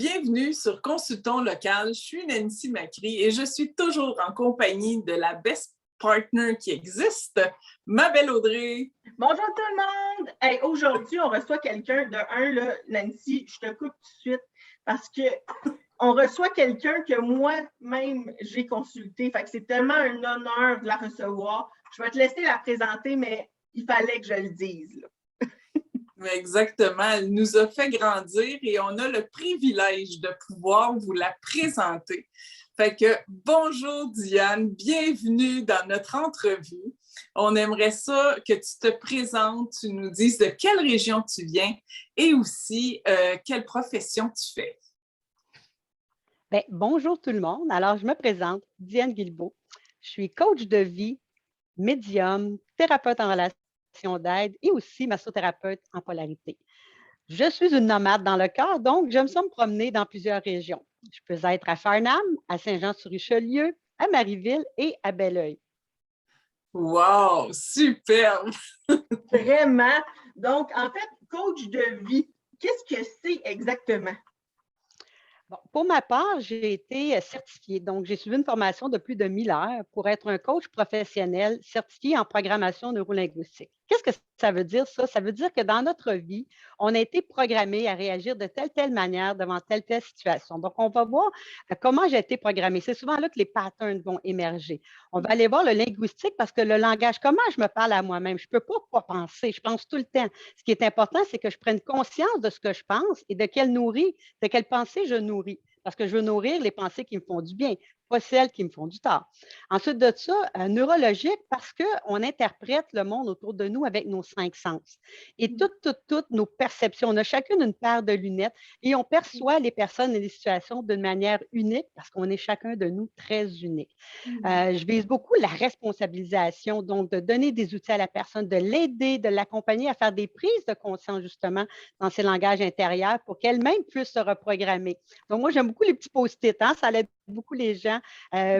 Bienvenue sur Consultons local. Je suis Nancy Macri et je suis toujours en compagnie de la best partner qui existe, ma belle Audrey. Bonjour tout le monde! Hey, aujourd'hui, on reçoit quelqu'un de là, Nancy, je te coupe tout de suite parce que on reçoit quelqu'un que moi-même j'ai consulté. Fait que c'est tellement un honneur de la recevoir. Je vais te laisser la présenter, mais il fallait que je le dise, là. Exactement, elle nous a fait grandir et on a le privilège de pouvoir vous la présenter. Fait que bonjour Diane, bienvenue dans notre entrevue. On aimerait ça que tu te présentes, tu nous dises de quelle région tu viens et aussi quelle profession tu fais. Bien, bonjour tout le monde. Alors, je me présente, Diane Guilbeault. Je suis coach de vie, médium, thérapeute en relation d'aide et aussi massothérapeute en polarité. Je suis une nomade dans le cœur, donc j'aime ça me promener dans plusieurs régions. Je peux être à Farnham, à Saint-Jean-sur-Richelieu, à Marieville et à Belleuil. Wow, superbe! Vraiment. Donc, en fait, coach de vie, qu'est-ce que c'est exactement? Bon, pour ma part, j'ai été certifiée. Donc, j'ai suivi une formation de plus de 1000 heures pour être un coach professionnel certifié en programmation neurolinguistique. Qu'est-ce que ça veut dire, ça? Ça veut dire que dans notre vie, on a été programmé à réagir de telle manière devant telle situation. Donc, on va voir comment j'ai été programmée. C'est souvent là que les patterns vont émerger. On va aller voir le linguistique parce que le langage, comment je me parle à moi-même? Je ne peux pas penser, je pense tout le temps. Ce qui est important, c'est que je prenne conscience de ce que je pense et de quelle pensée je nourris. Parce que je veux nourrir les pensées qui me font du bien, pas celles qui me font du tort. Ensuite de ça, neurologique, parce qu'on interprète le monde autour de nous avec nos 5 sens. Et toutes nos perceptions, on a chacune une paire de lunettes et on perçoit les personnes et les situations d'une manière unique parce qu'on est chacun de nous très unique. Je vise beaucoup la responsabilisation, donc de donner des outils à la personne, de l'aider, de l'accompagner à faire des prises de conscience justement dans ses langages intérieurs pour qu'elle-même puisse se reprogrammer. Donc moi, j'aime beaucoup les petits post-it, hein? Ça aide beaucoup les gens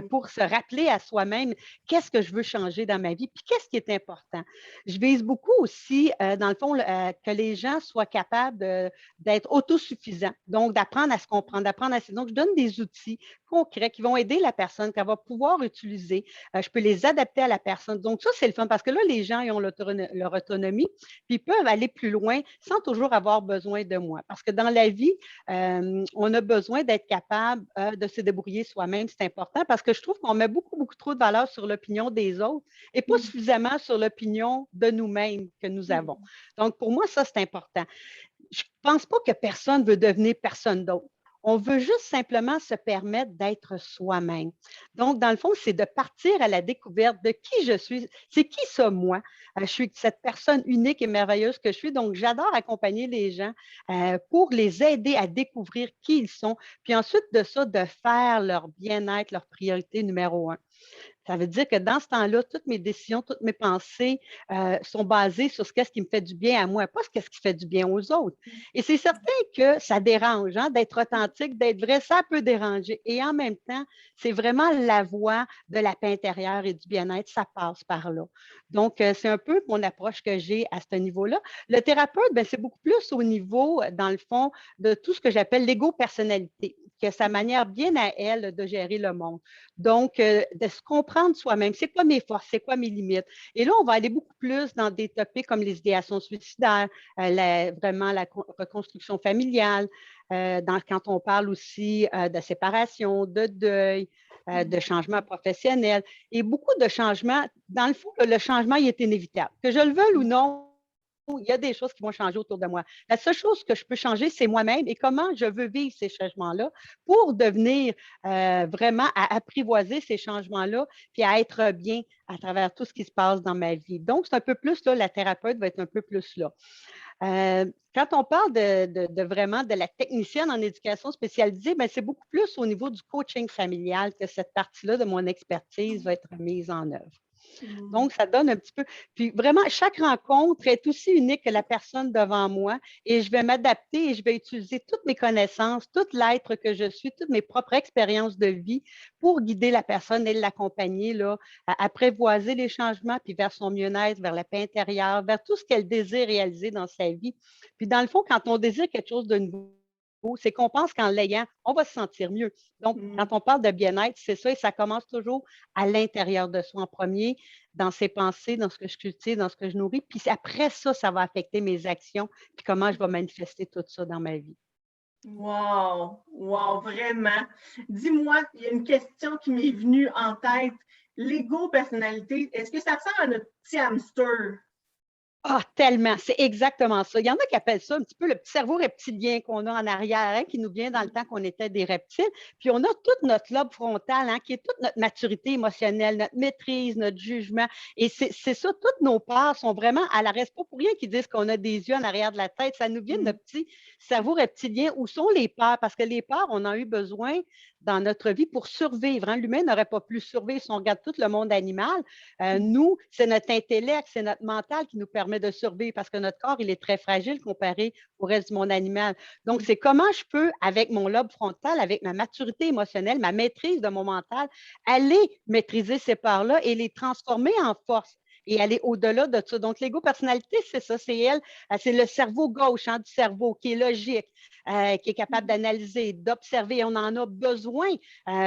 pour se rappeler à soi-même qu'est-ce que je veux changer dans ma vie, puis qu'est-ce qui est important. Je vise beaucoup aussi, dans le fond, que les gens soient capables d'être autosuffisants, donc d'apprendre à se comprendre, d'apprendre à se... Donc, je donne des outils concrets qui vont aider la personne, qu'elle va pouvoir utiliser. Je peux les adapter à la personne. Donc, ça, c'est le fun parce que là, les gens, ils ont leur autonomie, puis ils peuvent aller plus loin sans toujours avoir besoin de moi. Parce que dans la vie, on a besoin d'être capable de se débrouiller soi-même. C'est important parce que je trouve qu'on met beaucoup trop de valeur sur l'opinion des autres et pas suffisamment sur l'opinion de nous-mêmes que nous avons. Donc, pour moi, ça, c'est important. Je ne pense pas que personne veut devenir personne d'autre. On veut juste simplement se permettre d'être soi-même. Donc, dans le fond, c'est de partir à la découverte de qui je suis. C'est qui ça, moi? Je suis cette personne unique et merveilleuse que je suis. Donc, j'adore accompagner les gens pour les aider à découvrir qui ils sont. Puis ensuite de ça, de faire leur bien-être, leur priorité numéro un. Ça veut dire que dans ce temps-là, toutes mes décisions, toutes mes pensées sont basées sur ce qu'est-ce qui me fait du bien à moi, pas ce qu'est-ce qui fait du bien aux autres. Et c'est certain que ça dérange, hein, d'être authentique, d'être vrai, ça peut déranger. Et en même temps, c'est vraiment la voie de la paix intérieure et du bien-être, ça passe par là. Donc, c'est un peu mon approche que j'ai à ce niveau-là. Le thérapeute, bien, c'est beaucoup plus au niveau, dans le fond, de tout ce que j'appelle l'ego-personnalité, que sa manière bien à elle de gérer le monde. Donc, de se comprendre soi-même, c'est quoi mes forces, c'est quoi mes limites. Et là, on va aller beaucoup plus dans des topics comme les idéations suicidaires, vraiment la reconstruction familiale, quand on parle aussi de séparation, de deuil, de changement professionnel et beaucoup de changements. Dans le fond, le changement, il est inévitable. Que je le veuille ou non, il y a des choses qui vont changer autour de moi. La seule chose que je peux changer, c'est moi-même et comment je veux vivre ces changements-là pour devenir vraiment à apprivoiser ces changements-là puis à être bien à travers tout ce qui se passe dans ma vie. Donc, c'est un peu plus là, la thérapeute va être un peu plus là. Quand on parle vraiment de la technicienne en éducation spécialisée, bien, c'est beaucoup plus au niveau du coaching familial que cette partie-là de mon expertise va être mise en œuvre. Donc, ça donne un petit peu. Puis vraiment, chaque rencontre est aussi unique que la personne devant moi et je vais m'adapter et je vais utiliser toutes mes connaissances, tout l'être que je suis, toutes mes propres expériences de vie pour guider la personne et l'accompagner là, à apprivoiser les changements, puis vers son mieux-être, vers la paix intérieure, vers tout ce qu'elle désire réaliser dans sa vie. Puis dans le fond, quand on désire quelque chose de nouveau, c'est qu'on pense qu'en l'ayant, on va se sentir mieux. Donc, quand on parle de bien-être, c'est ça, et ça commence toujours à l'intérieur de soi en premier, dans ses pensées, dans ce que je cultive, dans ce que je nourris. Puis après ça, ça va affecter mes actions, puis comment je vais manifester tout ça dans ma vie. Wow! Wow, vraiment. Dis-moi, il y a une question qui m'est venue en tête. L'ego personnalité, est-ce que ça ressemble à notre petit hamster? Ah, tellement, c'est exactement ça. Il y en a qui appellent ça un petit peu le petit cerveau reptilien qu'on a en arrière, hein, qui nous vient dans le temps qu'on était des reptiles. Puis on a toute notre lobe frontal, hein, qui est toute notre maturité émotionnelle, notre maîtrise, notre jugement. Et c'est ça, toutes nos parts sont vraiment à l'arrêt. C'est pas pour rien qu'ils disent qu'on a des yeux en arrière de la tête. Ça nous vient de notre petit cerveau reptilien. Où sont les peurs? Parce que les peurs, on en a eu besoin dans notre vie pour survivre, hein. L'humain n'aurait pas pu survivre si on regarde tout le monde animal. Nous, c'est notre intellect, c'est notre mental qui nous permet de survivre parce que notre corps, il est très fragile comparé au reste du monde animal. Donc, c'est comment je peux, avec mon lobe frontal, avec ma maturité émotionnelle, ma maîtrise de mon mental, aller maîtriser ces parts-là et les transformer en force et aller au-delà de ça. Donc, l'ego personnalité, c'est ça, c'est elle, c'est le cerveau gauche, hein, du cerveau qui est logique, qui est capable d'analyser, d'observer. On en a besoin.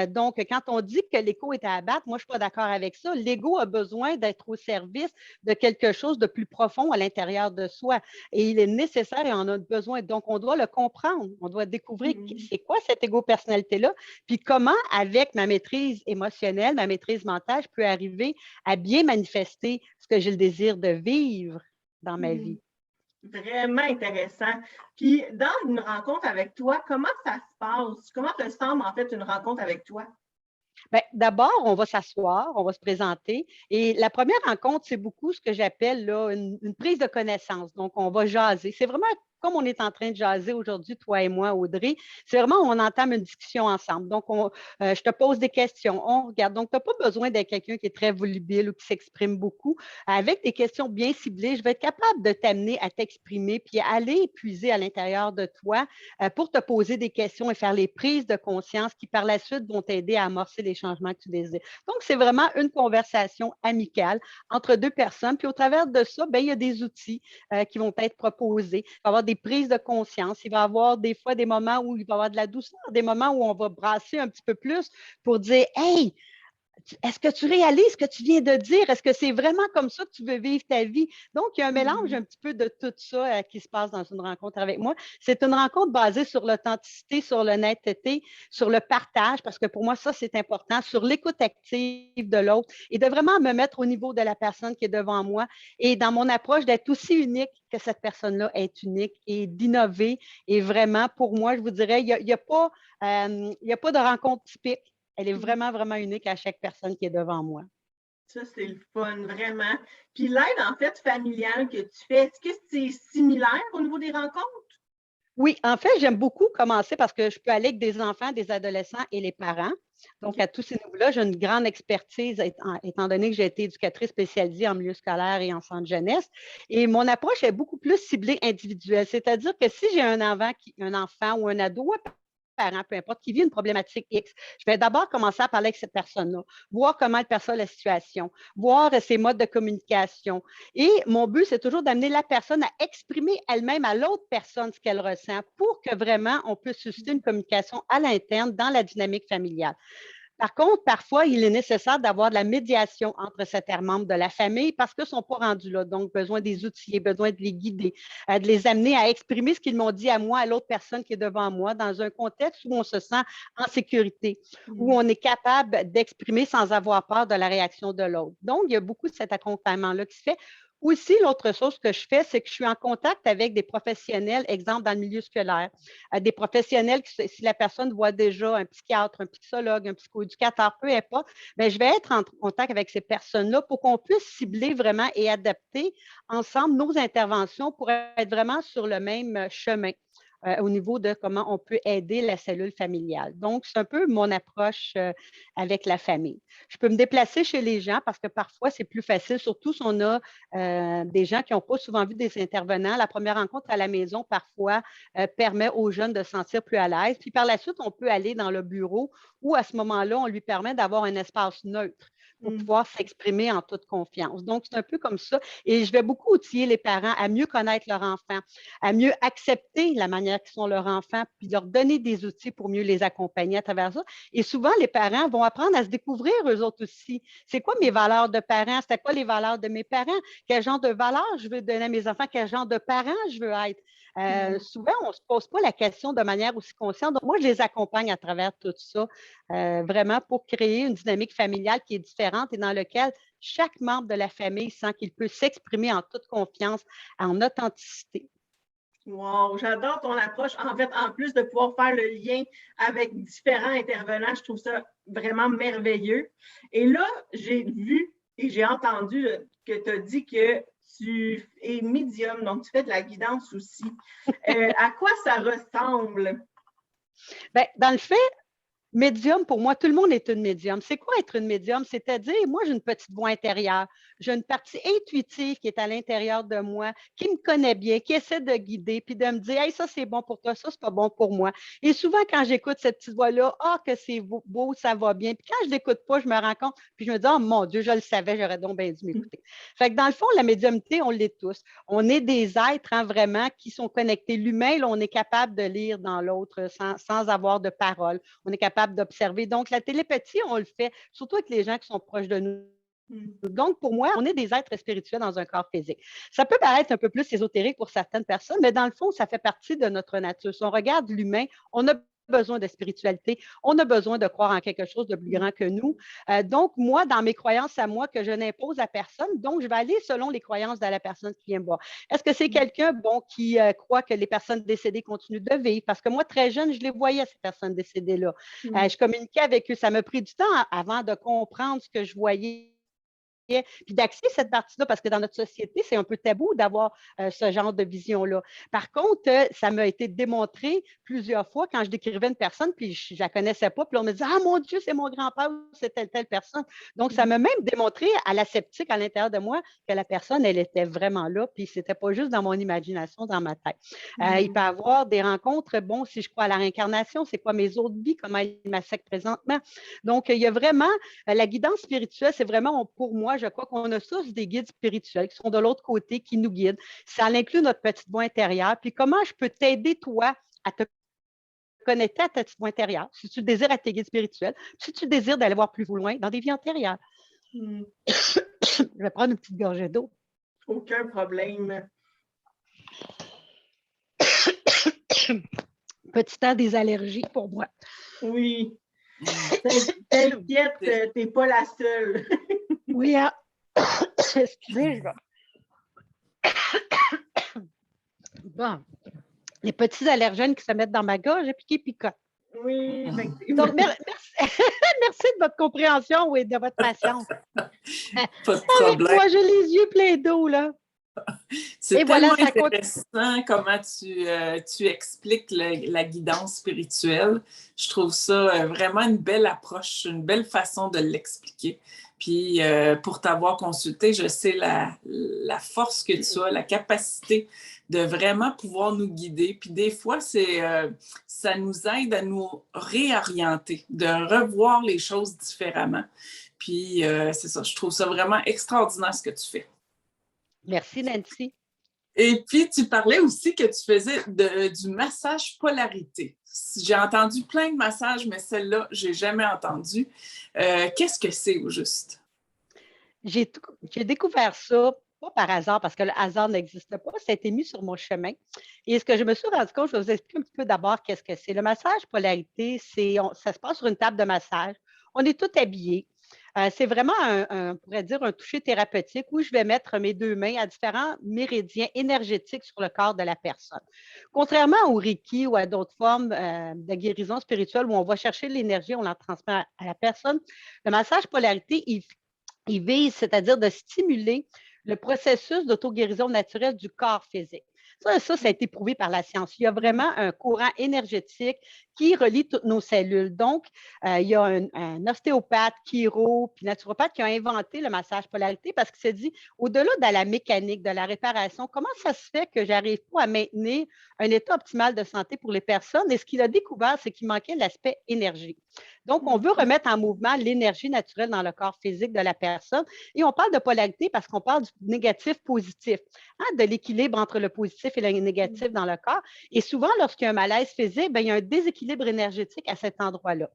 Donc, quand on dit que l'ego est à abattre, moi, je ne suis pas d'accord avec ça. L'ego a besoin d'être au service de quelque chose de plus profond à l'intérieur de soi. Et il est nécessaire et on a besoin. Donc, on doit le comprendre. On doit découvrir c'est quoi cette ego-personnalité-là, puis comment, avec ma maîtrise émotionnelle, ma maîtrise mentale, je peux arriver à bien manifester ce que j'ai le désir de vivre dans ma vie. Vraiment intéressant. Puis, dans une rencontre avec toi, comment ça se passe? Comment ressemble en fait une rencontre avec toi? Bien, d'abord, on va s'asseoir, on va se présenter. Et la première rencontre, c'est beaucoup ce que j'appelle là, une prise de connaissance. Donc, on va jaser. C'est vraiment comme on est en train de jaser aujourd'hui, toi et moi, Audrey. C'est vraiment, on entame une discussion ensemble. Donc, je te pose des questions, on regarde. Donc, tu n'as pas besoin d'être quelqu'un qui est très volubile ou qui s'exprime beaucoup. Avec des questions bien ciblées, je vais être capable de t'amener à t'exprimer puis à aller puiser à l'intérieur de toi pour te poser des questions et faire les prises de conscience qui, par la suite, vont t'aider à amorcer les changements que tu désires. Donc, c'est vraiment une conversation amicale entre deux personnes. Puis, au travers de ça, bien, il y a des outils qui vont être proposés. Il va y avoir des prises de conscience. Il va y avoir des fois des moments où il va y avoir de la douceur, des moments où on va brasser un petit peu plus pour dire « Hey, est-ce que tu réalises ce que tu viens de dire? Est-ce que c'est vraiment comme ça que tu veux vivre ta vie? » Donc, il y a un mélange un petit peu de tout ça qui se passe dans une rencontre avec moi. C'est une rencontre basée sur l'authenticité, sur l'honnêteté, sur le partage, parce que pour moi, ça, c'est important, sur l'écoute active de l'autre et de vraiment me mettre au niveau de la personne qui est devant moi et dans mon approche d'être aussi unique que cette personne-là est unique et d'innover. Et vraiment, pour moi, je vous dirais, il n'y a pas de rencontre typique. Elle est vraiment, vraiment unique à chaque personne qui est devant moi. Ça, c'est le fun, vraiment. Puis l'aide, en fait, familiale que tu fais, est-ce que c'est similaire au niveau des rencontres? Oui, en fait, j'aime beaucoup commencer parce que je peux aller avec des enfants, des adolescents et les parents. Donc, à tous ces niveaux-là, j'ai une grande expertise étant donné que j'ai été éducatrice spécialisée en milieu scolaire et en centre jeunesse. Et mon approche est beaucoup plus ciblée individuelle. C'est-à-dire que si j'ai un enfant ou un ado, parent, peu importe, qui vit une problématique X, je vais d'abord commencer à parler avec cette personne-là, voir comment elle perçoit la situation, voir ses modes de communication. Et mon but, c'est toujours d'amener la personne à exprimer elle-même à l'autre personne ce qu'elle ressent pour que vraiment on puisse susciter une communication à l'interne dans la dynamique familiale. Par contre, parfois, il est nécessaire d'avoir de la médiation entre certains membres de la famille parce qu'ils ne sont pas rendus là. Donc, besoin des outils, besoin de les guider, de les amener à exprimer ce qu'ils m'ont dit à moi, à l'autre personne qui est devant moi, dans un contexte où on se sent en sécurité, où on est capable d'exprimer sans avoir peur de la réaction de l'autre. Donc, il y a beaucoup de cet accompagnement-là qui se fait. Aussi, l'autre chose que je fais, c'est que je suis en contact avec des professionnels, exemple dans le milieu scolaire, des professionnels, si la personne voit déjà un psychiatre, un psychologue, un psychoéducateur, peu importe, bien, je vais être en contact avec ces personnes-là pour qu'on puisse cibler vraiment et adapter ensemble nos interventions pour être vraiment sur le même chemin. Au niveau de comment on peut aider la cellule familiale. Donc, c'est un peu mon approche avec la famille. Je peux me déplacer chez les gens parce que parfois, c'est plus facile, surtout si on a des gens qui n'ont pas souvent vu des intervenants. La première rencontre à la maison, parfois, permet aux jeunes de se sentir plus à l'aise. Puis par la suite, on peut aller dans le bureau où, à ce moment-là, on lui permet d'avoir un espace neutre pour pouvoir s'exprimer en toute confiance. Donc, c'est un peu comme ça. Et je vais beaucoup outiller les parents à mieux connaître leur enfant, à mieux accepter la manière qu'ils sont leurs enfants, puis leur donner des outils pour mieux les accompagner à travers ça. Et souvent, les parents vont apprendre à se découvrir eux autres aussi. C'est quoi mes valeurs de parents? C'était quoi les valeurs de mes parents? Quel genre de valeurs je veux donner à mes enfants? Quel genre de parent je veux être? Souvent, on ne se pose pas la question de manière aussi consciente. Donc, moi, je les accompagne à travers tout ça, vraiment pour créer une dynamique familiale qui est différente et dans laquelle chaque membre de la famille sent qu'il peut s'exprimer en toute confiance, en authenticité. Wow, j'adore ton approche. En fait, en plus de pouvoir faire le lien avec différents intervenants, je trouve ça vraiment merveilleux. Et là, j'ai vu et j'ai entendu que tu as dit que tu es médium, donc tu fais de la guidance aussi. À quoi ça ressemble? Bien, dans le fait, médium, pour moi, tout le monde est une médium. C'est quoi être une médium? C'est-à-dire, moi, j'ai une petite voix intérieure. J'ai une partie intuitive qui est à l'intérieur de moi, qui me connaît bien, qui essaie de guider, puis de me dire, hey, ça, c'est bon pour toi, ça, c'est pas bon pour moi. Et souvent, quand j'écoute cette petite voix-là, ah, que c'est beau, ça va bien. Puis quand je l'écoute pas, je me rends compte, puis je me dis, oh mon Dieu, je le savais, j'aurais donc bien dû m'écouter. Fait que dans le fond, la médiumnité, on l'est tous. On est des êtres, hein, vraiment, qui sont connectés. L'humain, là, on est capable de lire dans l'autre sans avoir de parole. On est capable d'observer. Donc, la télépathie, on le fait, surtout avec les gens qui sont proches de nous. Donc, pour moi, on est des êtres spirituels dans un corps physique. Ça peut paraître un peu plus ésotérique pour certaines personnes, mais dans le fond, ça fait partie de notre nature. Si on regarde l'humain, on a besoin de spiritualité, on a besoin de croire en quelque chose de plus grand que nous. Donc, moi, dans mes croyances à moi, que je n'impose à personne, donc je vais aller selon les croyances de la personne qui vient me voir. Est-ce que c'est quelqu'un qui croit que les personnes décédées continuent de vivre? Parce que moi, très jeune, je les voyais, ces personnes décédées-là. Je communiquais avec eux. Ça m'a pris du temps avant de comprendre ce que je voyais puis d'accéder à cette partie-là, parce que dans notre société, c'est un peu tabou d'avoir ce genre de vision-là. Par contre, ça m'a été démontré plusieurs fois quand je décrivais une personne, puis je ne la connaissais pas, puis on me disait « Ah mon Dieu, c'est mon grand-père ou c'est telle personne. » Donc, ça m'a même démontré à la sceptique à l'intérieur de moi que la personne, elle était vraiment là, puis ce n'était pas juste dans mon imagination, dans ma tête. Il peut y avoir des rencontres, bon, si je crois à la réincarnation, c'est quoi mes autres vies, comment il m'affecte présentement. Donc, il y a vraiment, la guidance spirituelle, c'est vraiment pour moi, je crois qu'on a tous des guides spirituels qui sont de l'autre côté, qui nous guident. Ça inclut notre petite voix intérieure. Puis comment je peux t'aider, toi, à te connecter à ta petite voix intérieure, si tu désires être tes guides spirituels, si tu désires d'aller voir plus loin dans des vies antérieures. Je vais prendre une petite gorgée d'eau. Aucun problème. Petit temps des allergies pour moi. Oui. T'inquiète, t'es pas la seule. Oui, hein? Excusez, je vais. Bon. Les petits allergènes qui se mettent dans ma gorge, piqué picote. Oui, effectivement. Donc, merci de votre compréhension et de votre patience. Pas de Avec problème. moi, j'ai les yeux pleins d'eau, là. C'est Et tellement voilà, intéressant comment tu expliques la guidance spirituelle. Je trouve ça vraiment une belle approche, une belle façon de l'expliquer. Puis pour t'avoir consulté, je sais la force que tu as, la capacité de vraiment pouvoir nous guider. Puis des fois, ça nous aide à nous réorienter, de revoir les choses différemment. Puis c'est ça, je trouve ça vraiment extraordinaire ce que tu fais. Merci, Nancy. Et puis, tu parlais aussi que tu faisais du massage polarité. J'ai entendu plein de massages, mais celle-là, je n'ai jamais entendu. Qu'est-ce que c'est au juste? J'ai découvert ça, pas par hasard, parce que le hasard n'existe pas. Ça a été mis sur mon chemin. Et ce que je me suis rendu compte, je vais vous expliquer un petit peu d'abord qu'est-ce que c'est. Le massage polarité, ça se passe sur une table de massage. On est tous habillés. C'est vraiment, on pourrait dire, un toucher thérapeutique où je vais mettre mes deux mains à différents méridiens énergétiques sur le corps de la personne. Contrairement au Reiki ou à d'autres formes de guérison spirituelle où on va chercher l'énergie, on la transmet à la personne, le massage polarité, il vise, c'est-à-dire de stimuler le processus d'auto-guérison naturelle du corps physique. Ça a été prouvé par la science. Il y a vraiment un courant énergétique qui relie toutes nos cellules. Donc, il y a un ostéopathe, chiro, puis naturopathe qui a inventé le massage polarité parce qu'il s'est dit, au-delà de la mécanique, de la réparation, comment ça se fait que j'arrive pas à maintenir un état optimal de santé pour les personnes? Et ce qu'il a découvert, c'est qu'il manquait l'aspect énergie. Donc, on veut remettre en mouvement l'énergie naturelle dans le corps physique de la personne. Et on parle de polarité parce qu'on parle du négatif-positif, de l'équilibre entre le positif et le négatif dans le corps. Et souvent, lorsqu'il y a un malaise physique, bien, il y a un déséquilibre énergétique à cet endroit-là.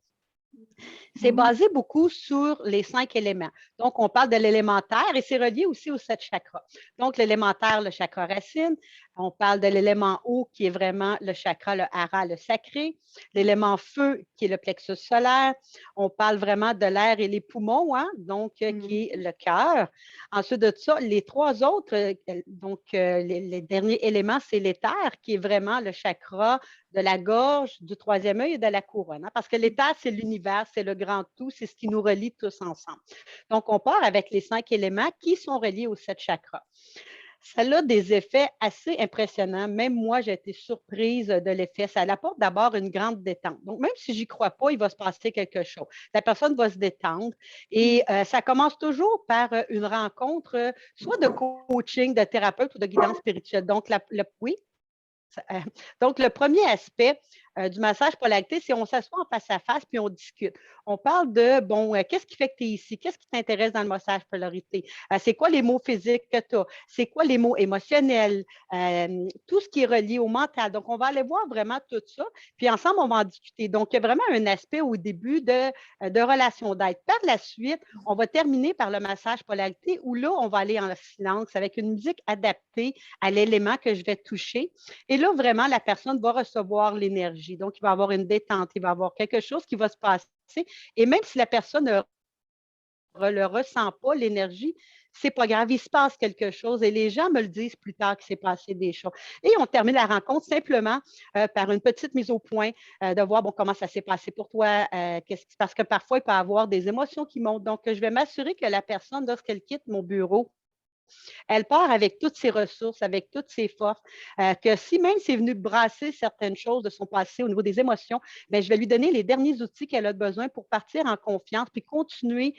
C'est basé beaucoup sur les 5 éléments. Donc, on parle de l'élémentaire et c'est relié aussi aux 7 chakras. Donc, l'élémentaire, le chakra racine. On parle de l'élément eau qui est vraiment le chakra, le hara, le sacré. L'élément feu qui est le plexus solaire. On parle vraiment de l'air et les poumons, donc qui est le cœur. Ensuite de ça, les 3 autres, les derniers éléments, c'est l'éther qui est vraiment le chakra de la gorge, du 3e œil et de la couronne. Parce que l'éther, c'est l'univers, c'est le grand tout, c'est ce qui nous relie tous ensemble. Donc, on part avec les 5 éléments qui sont reliés aux 7 chakras. Ça a des effets assez impressionnants. Même moi, j'ai été surprise de l'effet. Ça apporte d'abord une grande détente. Donc, même si j'y crois pas, il va se passer quelque chose. La personne va se détendre et ça commence toujours par une rencontre, soit de coaching, de thérapeute ou de guidance spirituelle. Donc, oui. Donc, le premier aspect du massage polarité, c'est on s'assoit en face à face puis on discute. On parle de, qu'est-ce qui fait que tu es ici? Qu'est-ce qui t'intéresse dans le massage polarité? C'est quoi les mots physiques que tu as? C'est quoi les mots émotionnels? Tout ce qui est relié au mental. Donc, on va aller voir vraiment tout ça. Puis ensemble, on va en discuter. Donc, il y a vraiment un aspect au début de relation d'aide. Par la suite, on va terminer par le massage polarité où là, on va aller en silence avec une musique adaptée à l'élément que je vais toucher. Et là, vraiment, la personne va recevoir l'énergie. Donc, il va y avoir une détente, il va y avoir quelque chose qui va se passer. Et même si la personne ne le ressent pas, l'énergie, c'est pas grave, il se passe quelque chose et les gens me le disent plus tard qu'il s'est passé des choses. Et on termine la rencontre simplement par une petite mise au point, de voir comment ça s'est passé pour toi, parce que parfois, il peut y avoir des émotions qui montent. Donc, je vais m'assurer que la personne, lorsqu'elle quitte mon bureau, elle part avec toutes ses ressources, avec toutes ses forces, que si même c'est venu brasser certaines choses de son passé au niveau des émotions, bien, je vais lui donner les derniers outils qu'elle a besoin pour partir en confiance puis continuer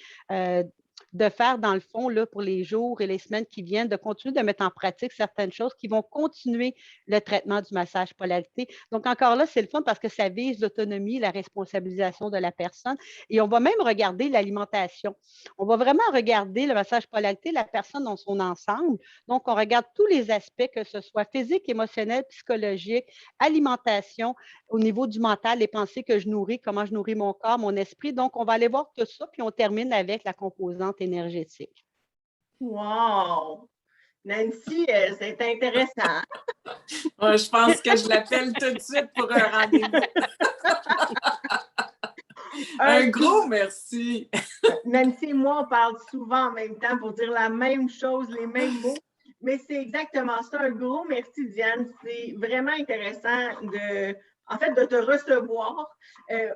de faire, dans le fond, là, pour les jours et les semaines qui viennent, de continuer de mettre en pratique certaines choses qui vont continuer le traitement du massage polarité. Donc, encore là, c'est le fun parce que ça vise l'autonomie, la responsabilisation de la personne. Et on va même regarder l'alimentation. On va vraiment regarder le massage polarité, la personne dans son ensemble. Donc, on regarde tous les aspects, que ce soit physique, émotionnel, psychologique, alimentation, au niveau du mental, les pensées que je nourris, comment je nourris mon corps, mon esprit. Donc, on va aller voir tout ça, puis on termine avec la composante énergétique. Wow! Nancy, c'est intéressant. Ouais, je pense que je l'appelle tout de suite pour un rendez-vous. Un gros merci. Nancy et moi, on parle souvent en même temps pour dire la même chose, les mêmes mots. Mais c'est exactement ça. Un gros merci, Diane. C'est vraiment intéressant de te recevoir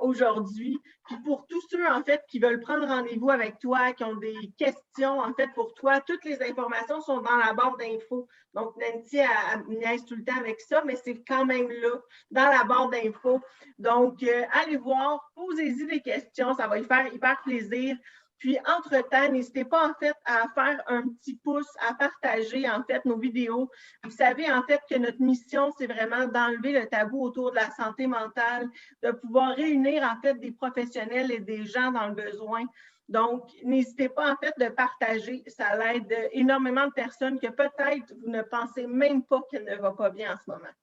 aujourd'hui. Puis pour tous ceux, en fait, qui veulent prendre rendez-vous avec toi, qui ont des questions, en fait, pour toi, toutes les informations sont dans la barre d'infos. Donc, Nancy, elle niaise tout le temps avec ça, mais c'est quand même là, dans la barre d'infos. Donc, allez voir, posez-y des questions, ça va lui faire hyper plaisir. Puis, entre-temps, n'hésitez pas, en fait, à faire un petit pouce, à partager, en fait, nos vidéos. Vous savez, en fait, que notre mission, c'est vraiment d'enlever le tabou autour de la santé mentale, de pouvoir réunir, en fait, des professionnels et des gens dans le besoin. Donc, n'hésitez pas, en fait, de partager. Ça l'aide énormément de personnes que peut-être vous ne pensez même pas qu'elle ne va pas bien en ce moment.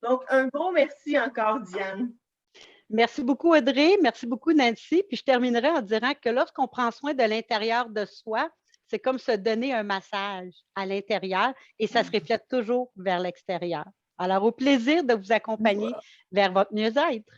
Donc, un gros merci encore, Diane. Merci beaucoup, Audrey. Merci beaucoup, Nancy. Puis je terminerai en disant que lorsqu'on prend soin de l'intérieur de soi, c'est comme se donner un massage à l'intérieur et ça se reflète toujours vers l'extérieur. Alors, au plaisir de vous accompagner vers votre mieux-être.